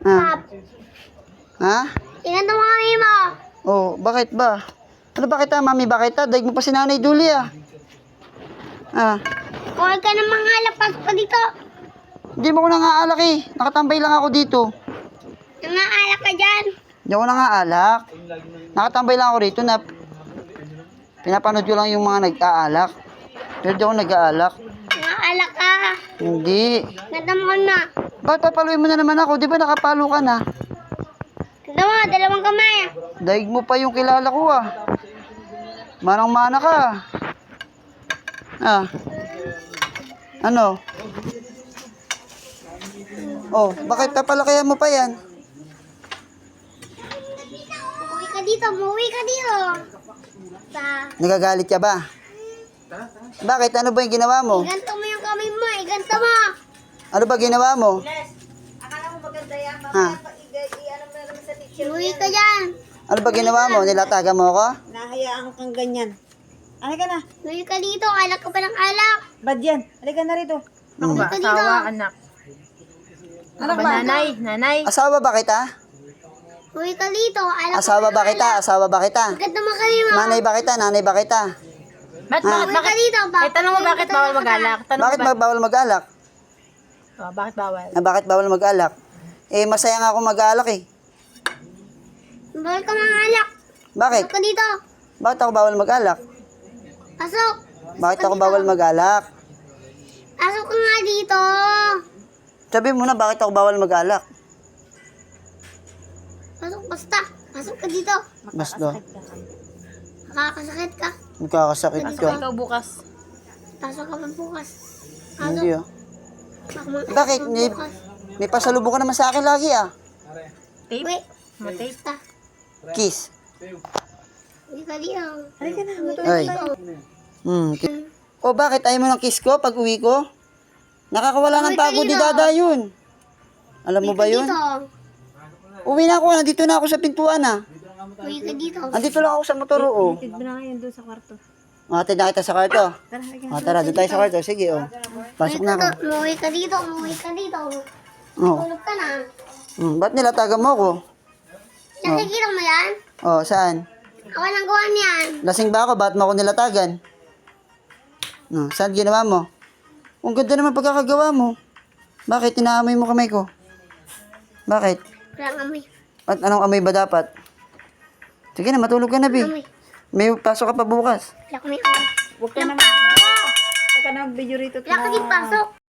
Ha? Ha? Tingnan mo kami mo. Oh, bakit ba? Ano bakit mami? Bakit Daig mo pa si Nanay Duli Ah, Huwag ka namang halapas pa dito. hindi mo ko nangaalak Nakatambay lang ako dito. Nangaalak ka dyan. Hindi ako nangaalak. Nakatambay lang ako rito na pinapanood ko lang yung mga nag-aalak. Pero di ako nag-aalak. Nangaalak ka. Hindi. Tingnan mo na. Ba't papaluin mo na naman ako? Di ba nakapalo ka na? Tingnan mo, dalawang kamay. Daig mo pa yung kilala ko Manang-mana ka. Ano? Oh, bakit papalakayan mo pa yan? Umuwi ka dito, umuwi ka dito. Nagagalit ka ba? Bakit? Ano ba yung ginawa mo? Iganto mo yung kamay mo, iganto mo. Ano ba ginawa mo? Akala mo maganda yan. Ha? I-ano mo na naman sa teacher. Umuwi ka dyan. Ano ba ginawa mo? Nilatagan mo ako? Nahayaan kang ganyan. Halika na. Umuwi ka dito, alak ka pa ng alak. Bad yan. Halika na rito. Ako ba? Umuwi ka dito. Asawa, anak. Anak Ba, ba? nanay? Asawa ba kita? Umuwi ka dito, alak Asawa ba kita? Asawa ba kita? Iganto mo kami mo. Nanay ba kita? Nanay ba kita? Umuwi ka dito. Tanong mo bakit bawal mag-alak? Bakit bawal mag-alak? Oh, bakit bawal? Bakit bawal mag-alak? Masaya nga ako mag-alak Bawal ka mga alak. Bakit? Pasok ka dito. Bakit ako bawal mag-alak? Pasok. Bakit ako bawal mag-alak? Pasok ka nga dito. Sabi mo na, bakit ako bawal mag-alak? Pasok, basta. Pasok ka dito. Basta, Makakasakit ka. magkakasakit ka. Ikaw bukas. Pasok ka pa bukas. Pasok. Hindi Pasok mo- Bakit? pasok May, bukas. may pasalubong ka naman sa akin lagi Tape? Wait. Matape? Basta. Kiss. Uwi ka dito. Halika na. Uwi ka Ay. dito. O bakit ayaw mo ng kiss ko pag uwi ko? Nakakawala ng Uwi ka pagod ni dito. Dada yun. Alam mo Uwi ba ka yun? dito. Uwi na ako, nandito na ako sa pintuan Uwi ka dito. Andito lang ako sa motor Tid mo na ngayon doon sa kwarto. Hatid na kita sa kwarto. Tara, halika. Tara, doon tayo sa kwarto. Sige, Pasok na ako. Umuwi ka dito. Umuwi ka dito. Oh. Tulog ka na. Ba't nilatagan mo ako? Nakikita mo yan? Saan? Ako lang gawa niyan. Lasing ba ako? Ba't mo ako nilatagan? Saan ginawa mo? Ang ganda naman pagkakagawa mo. Bakit? Tinaamoy mo kamay ko. Bakit? Walang amoy. At anong amoy ba dapat? Sige na, matulog ka na, Bi. Amoy. May pasok ka pa bukas. Wala kami amoy. Huwag ka na mag-video rito. Wala kasi pasok.